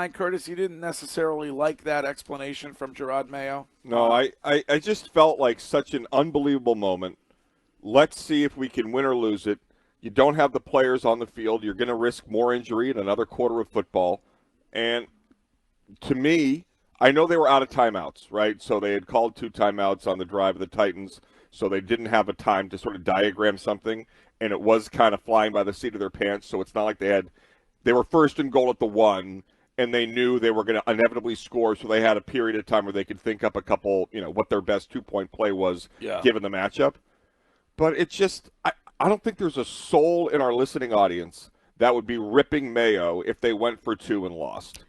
Curtis, you didn't necessarily like that explanation from Gerard Mayo? No, I just felt like such an unbelievable moment. Let's see if we can win or lose it. You don't have the players on the field. You're going to risk more injury in another quarter of football. And to me, I know they were out of timeouts, right? So they had called 2 timeouts on the drive of the Titans, so they didn't have a time to sort of diagram something, and it was kind of flying by the seat of their pants, so it's not like they were first and goal at the 1, and they knew they were going to inevitably score, so they had a period of time where they could think up a couple, what their best 2-point play was given the matchup. But it's just, I don't think there's a soul in our listening audience that would be ripping Mayo if they went for 2 and lost.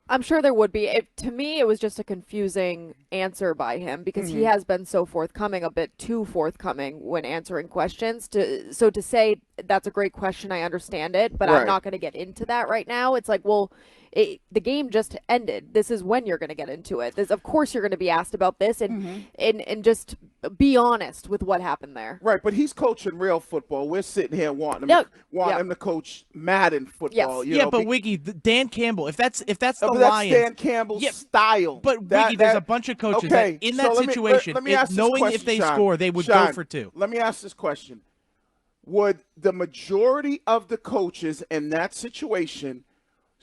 I'm sure there would be. To me, it was just a confusing answer by him because he has been so forthcoming, a bit too forthcoming when answering questions. So to say that's a great question, I understand it, but I'm not going to get into that right now. It's like, well, the game just ended. This is when you're going to get into it. Of course, you're going to be asked about this, and just be honest with what happened there. Right, but he's coaching real football. We're sitting here wanting him to coach Madden football. Yes. But Wiggy, Dan Campbell, if that's the that's Lions, Dan Campbell's style. But Wiggy, there's a bunch of coaches that in that situation, knowing if they score, they would go for 2. Let me ask this question: would the majority of the coaches in that situation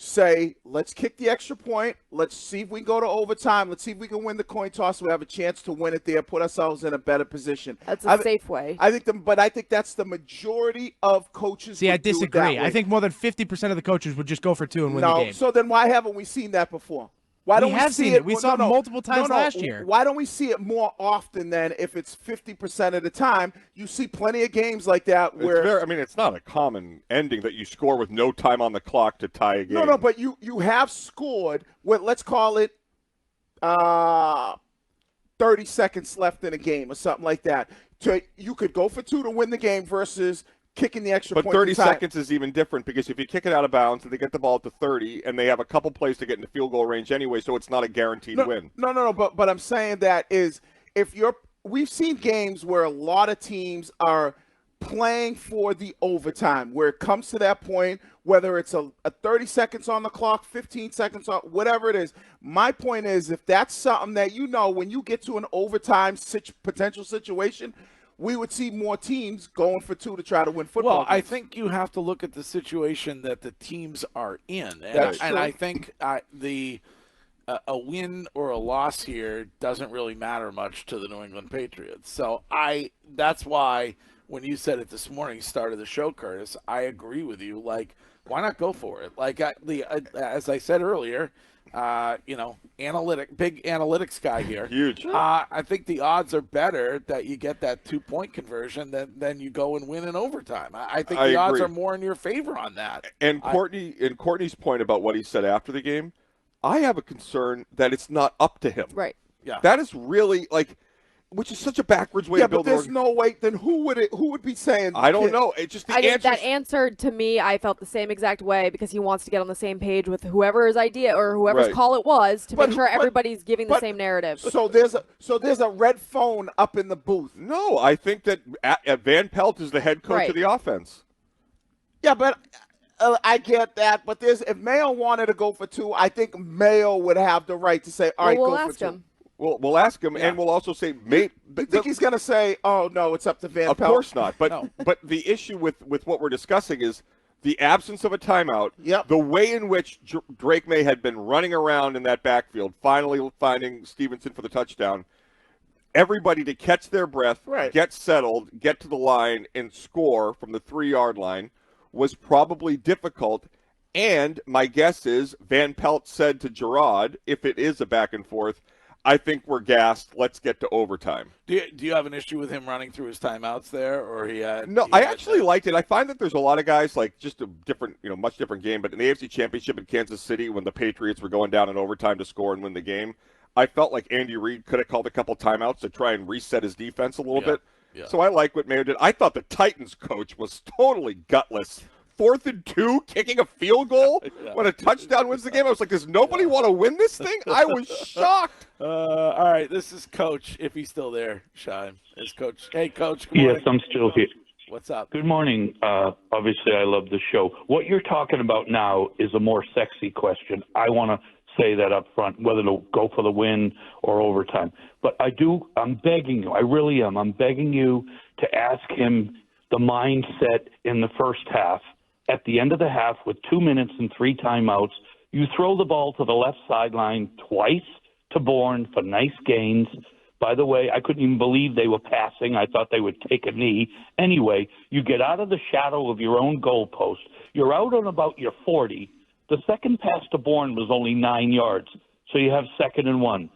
say, let's kick the extra point, let's see if we go to overtime, let's see if we can win the coin toss, we have a chance to win it there, put ourselves in a better position? That's a safe way. I think that's the majority of coaches. See, I disagree. I think more than 50% of the coaches would just go for 2 and win the game. So then why haven't we seen that before? Why don't we have see seen it? We saw it multiple times last year. Why don't we see it more often than if it's 50% of the time? You see plenty of games like that where it's not a common ending that you score with no time on the clock to tie a game. No, but you have scored with, let's call it 30 seconds left in a game or something like that. You could go for 2 to win the game versus kicking the extra point. But 30 seconds is even different because if you kick it out of bounds and they get the ball at the 30 and they have a couple plays to get into field goal range anyway, so it's not a guaranteed win. No. But I'm saying that is we've seen games where a lot of teams are playing for the overtime where it comes to that point, whether it's a 30 seconds on the clock, 15 seconds on, whatever it is. My point is if that's something that when you get to an overtime potential situation, we would see more teams going for 2 to try to win football games. I think you have to look at the situation that the teams are in. That's true. I think a win or a loss here doesn't really matter much to the New England Patriots. So that's why when you said it this morning, start of the show, Curtis, I agree with you. Like, why not go for it? Like, as I said earlier, big analytics guy here. Huge. I think the odds are better that you get that 2-point conversion than you go and win in overtime. I think the odds are more in your favor on that. And Courtney's point about what he said after the game, I have a concern that it's not up to him. Right. Yeah. That is really which is such a backwards way to build. Yeah, but there's no way. Then who would be saying? I don't know. It's just that answer to me. I felt the same exact way because he wants to get on the same page with whoever's idea or whoever's call it was to make sure everybody's giving the same narrative. So there's a red phone up in the booth. No, I think that Van Pelt is the head coach of the offense. Yeah, but I get that. But if Mayo wanted to go for 2, I think Mayo would have the right to say, all right, we'll go ask for 2. him. Well, we'll ask him, and we'll also say, maybe. You think he's going to say, "Oh no, it's up to Van Pelt"? Of course not. But but the issue with what we're discussing is the absence of a timeout. Yep. The way in which Drake May had been running around in that backfield, finally finding Stevenson for the touchdown. Everybody to catch their breath, get settled, get to the line, and score from the 3-yard line was probably difficult. And my guess is Van Pelt said to Gerard, if it is a back and forth, I think we're gassed. Let's get to overtime. Do you have an issue with him running through his timeouts there, or I actually liked it. I find that there's a lot of guys just a different, much different game. But in the AFC Championship in Kansas City, when the Patriots were going down in overtime to score and win the game, I felt like Andy Reid could have called a couple timeouts to try and reset his defense a little bit. Yeah. So I like what Mayo did. I thought the Titans coach was totally gutless. 4th and 2, kicking a field goal when a touchdown wins the game. I was like, does nobody want to win this thing? I was shocked. All right, this is Coach, if he's still there, Shime. Is Coach? Hey, Coach. Good morning. Yes, I'm still here. What's up? Good morning. Obviously, I love the show. What you're talking about now is a more sexy question. I want to say that up front, whether to go for the win or overtime. But I'm begging you, I really am. I'm begging you to ask him the mindset in the first half. At the end of the half, with 2 minutes and 3 timeouts, you throw the ball to the left sideline twice to Bourne for nice gains. By the way, I couldn't even believe they were passing. I thought they would take a knee. Anyway, you get out of the shadow of your own goalpost. You're out on about your 40. The second pass to Bourne was only 9 yards, so you have 2nd and 1.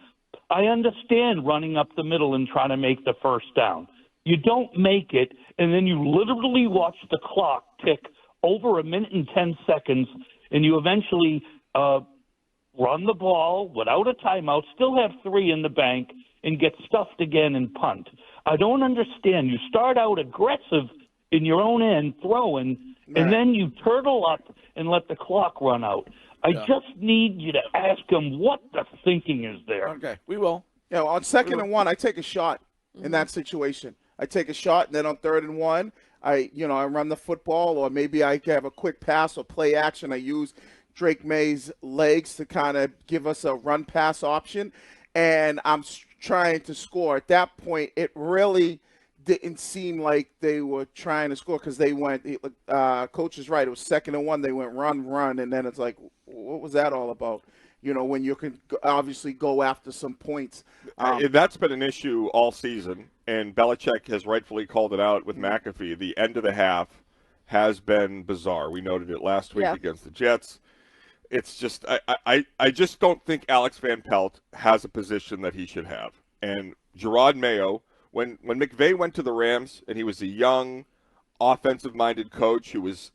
I understand running up the middle and trying to make the first down. You don't make it, and then you literally watch the clock tick over 1 minute and 10 seconds, and you eventually run the ball without a timeout, still have 3 in the bank, and get stuffed again and punt. I don't understand. You start out aggressive in your own end, throwing, and then you turtle up and let the clock run out. I just need you to ask him what the thinking is there. Okay, we will. Yeah, on 2nd and 1, I take a shot in that situation. I take a shot, and then on 3rd and 1, I run the football, or maybe I have a quick pass or play action. I use Drake May's legs to kind of give us a run pass option, and I'm trying to score. At that point, it really didn't seem like they were trying to score because they went, Coach is right, it was 2nd and 1, they went run, and then it's like, what was that all about? When you can obviously go after some points. That's been an issue all season, and Belichick has rightfully called it out with McAfee. The end of the half has been bizarre. We noted it last week against the Jets. It's just I just don't think Alex Van Pelt has a position that he should have. And Gerard Mayo, when McVay went to the Rams and he was a young, offensive-minded coach who was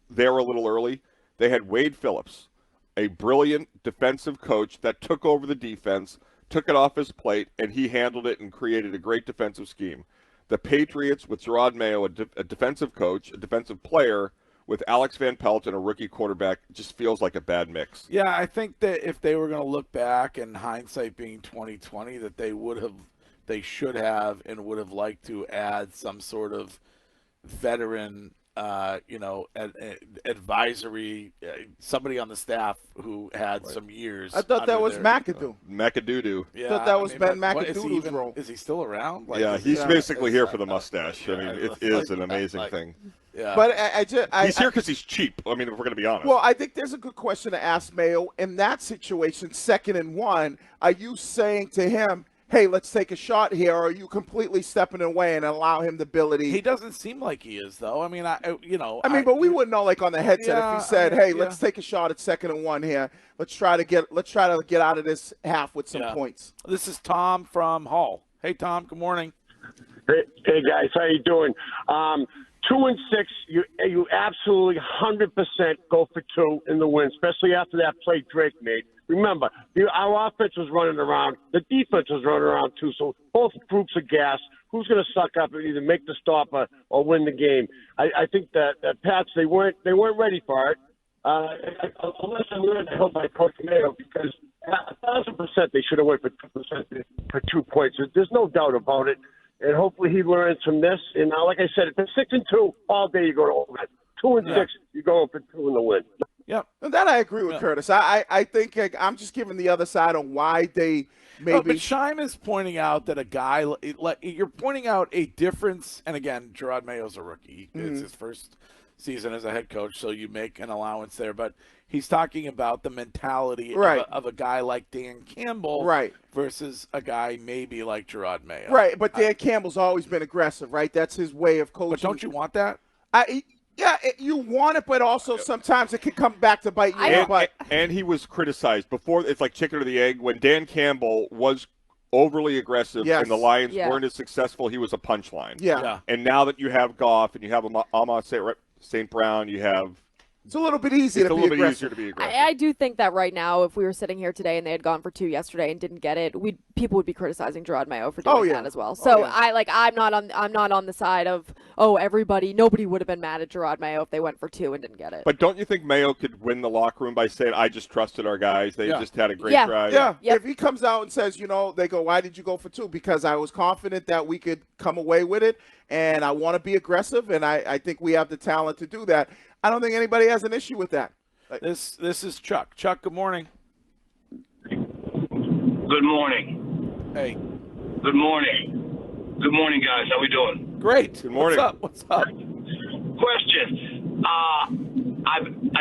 there a little early, they had Wade Phillips, a brilliant defensive coach that took over the defense, took it off his plate, and he handled it and created a great defensive scheme. The Patriots with Gerard Mayo, a defensive coach, a defensive player, with Alex Van Pelt and a rookie quarterback, just feels like a bad mix. Yeah, I think that if they were going to look back, and hindsight being 2020, that they should have and would have liked to add some sort of veteran, advisory, somebody on the staff who had some years. I thought that was McAdoo. McAdoo. I thought that was Ben McAdoo's role. Is he still around? He's basically here for the mustache. I mean, it is an amazing thing. Yeah. But he's here because he's cheap. I mean, if we're going to be honest. Well, I think there's a good question to ask Mayo. In that situation, 2nd and 1, are you saying to him, hey, let's take a shot here, or are you completely stepping away and allow him the ability? He doesn't seem like he is, though. I mean, but we wouldn't know, like on the headset, if he said, "Hey, let's take a shot at 2nd and 1 here. Let's try to get out of this half with some points." This is Tom from Hull. Hey, Tom. Good morning. Hey guys, how you doing? 2 and 6, you absolutely 100% go for 2 in the win, especially after that play Drake made. Remember, our offense was running around. The defense was running around, too, so both groups are gassed. Who's going to suck up and either make the stop or win the game? I think that Pats, they weren't ready for it. Unless I learned to help my coach Mayo, because 1,000% they should have went for 2% for 2 points. There's no doubt about it. And hopefully he learns from this. And like I said, if it's 6 and 2, all day you go to overtime. 2 and 6, you go for 2 in the win. Yeah, that I agree with Curtis. I think I'm just giving the other side on why they maybe. But Scheim is pointing out that a guy, you're pointing out a difference. And again, Gerard Mayo's a rookie. It's his first season as a head coach, so you make an allowance there. But he's talking about the mentality of a guy like Dan Campbell versus a guy maybe like Gerard Mayo. Right, but Dan Campbell's always been aggressive, right? That's his way of coaching. But don't you want that? Yeah, you want it, but also sometimes it can come back to bite you. And he was criticized before. It's like chicken or the egg. When Dan Campbell was overly aggressive and the Lions weren't as successful, he was a punchline. Yeah. And now that you have Goff and you have Amon St. Brown, you have It's a little bit easier It's to a be little bit aggressive. easier to be aggressive. I do think that right now, if we were sitting here today and they had gone for 2 yesterday and didn't get it, people would be criticizing Gerard Mayo for doing that as well. So I'm not on the side of nobody would have been mad at Gerard Mayo if they went for 2 and didn't get it. But don't you think Mayo could win the locker room by saying, I just trusted our guys. They just had a great drive. Yeah. If he comes out and says, they go, why did you go for 2? Because I was confident that we could come away with it, and I want to be aggressive, and I think we have the talent to do that. I don't think anybody has an issue with that. This is Chuck. Chuck, good morning. Good morning. Hey. Good morning. Good morning, guys. How we doing? Great. Good morning. What's up? Question. I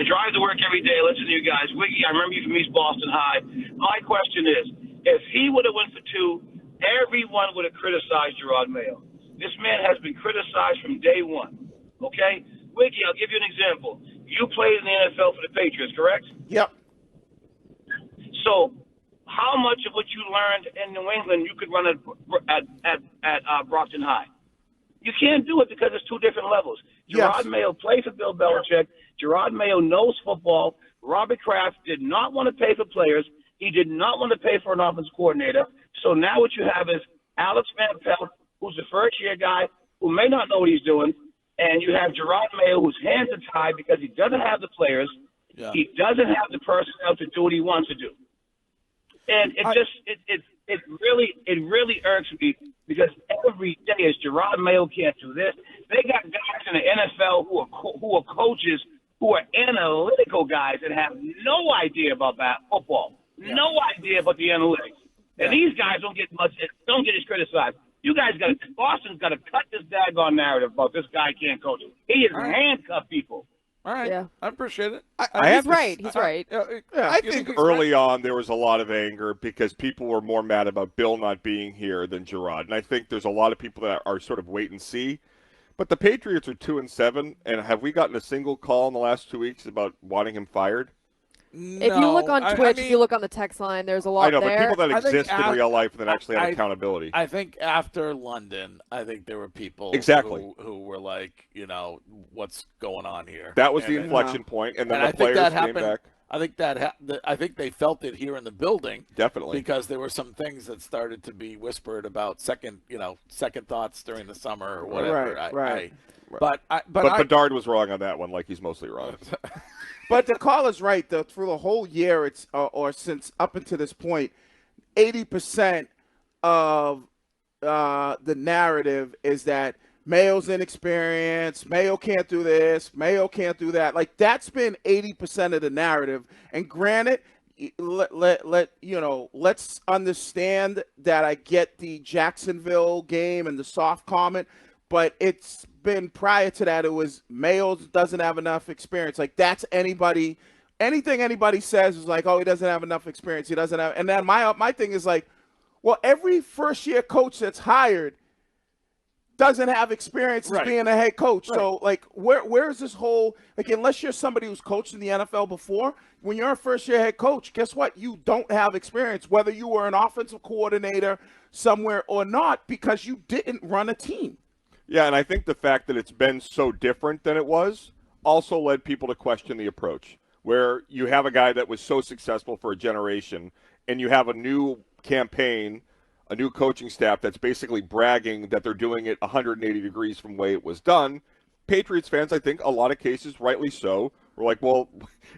drive to work every day. Listen to you guys. Wiggy, I remember you from East Boston High. My question is, if he would have went for 2, everyone would have criticized Gerard Mayo. This man has been criticized from day one. Okay? Wiggy, I'll give you an example. You played in the NFL for the Patriots, correct? Yep. So, how much of what you learned in New England you could run at Brockton High? You can't do it because it's 2 different levels. Gerard Mayo played for Bill Belichick. Gerard Mayo knows football. Robert Kraft did not want to pay for players. He did not want to pay for an offense coordinator. So now what you have is Alex Van Pelt, who's a first-year guy who may not know what he's doing, and you have Gerard Mayo, whose hands are tied because he doesn't have the players. Yeah. He doesn't have the personnel to do what he wants to do. And it really irks me because every day is Gerard Mayo can't do this. They got guys in the NFL who are coaches who are analytical guys and have no idea about football, no idea about the analytics. And these guys don't get as criticized. You guys Boston's got to cut this daggone narrative about this guy can't coach. He has handcuffed people. All right. Yeah. I appreciate it. He's right. He's right. I think early on there was a lot of anger because people were more mad about Bill not being here than Gerard. And I think there's a lot of people that are sort of wait and see. But the Patriots are 2-7, and have we gotten a single call in the last 2 weeks about wanting him fired? No, if you look on Twitch, if you look on the text line, there's a lot there. I know, but people that exist in real life and that actually have accountability. I think after London, I think there were people who were like, what's going on here? That was the inflection point, and then the players came back. I think they felt it here in the building. Definitely. Because there were some things that started to be whispered about second thoughts during the summer or whatever. Right. But Bedard was wrong on that one, like he's mostly wrong. But the caller's right. Through the whole year, or since up until this point, 80% of the narrative is that Mayo's inexperienced, Mayo can't do this, Mayo can't do that. Like, that's been 80% of the narrative. And granted, let's understand that I get the Jacksonville game and the soft comment, but it's been prior to that, it was Mayo doesn't have enough experience. Like, that's anything anybody says is like, oh, he doesn't have enough experience. He doesn't have, and then my thing is like, well, every first-year coach that's hired doesn't have experience as being a head coach. Right. So, like, where is this whole, like, unless you're somebody who's coached in the NFL before, when you're a first-year head coach, guess what? You don't have experience, whether you were an offensive coordinator somewhere or not, because you didn't run a team. Yeah, and I think the fact that it's been so different than it was also led people to question the approach, where you have a guy that was so successful for a generation, and you have a new campaign, a new coaching staff that's basically bragging that they're doing it 180 degrees from the way it was done. Patriots fans, I think, a lot of cases, rightly so, were like, well,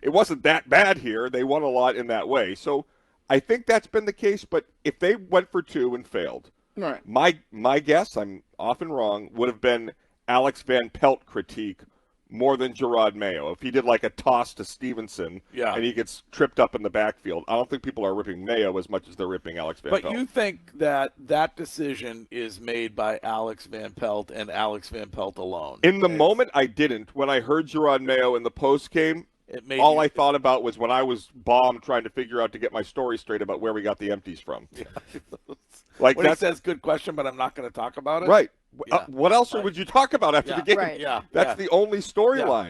it wasn't that bad here. They won a lot in that way. So I think that's been the case, but if they went for 2 and failed, right. My guess, I'm often wrong, would have been Alex Van Pelt critique more than Gerard Mayo. If he did like a toss to Stevenson and he gets tripped up in the backfield, I don't think people are ripping Mayo as much as they're ripping Alex Van Pelt. But you think that decision is made by Alex Van Pelt and Alex Van Pelt alone? In the moment, I didn't. When I heard Gerard Mayo in the post game, all I thought about was when I was bombed trying to figure out to get my story straight about where we got the empties from. Yeah. Like when he says, good question, but I'm not going to talk about it. Right. What else would you talk about after the game? Right. That's the only storyline.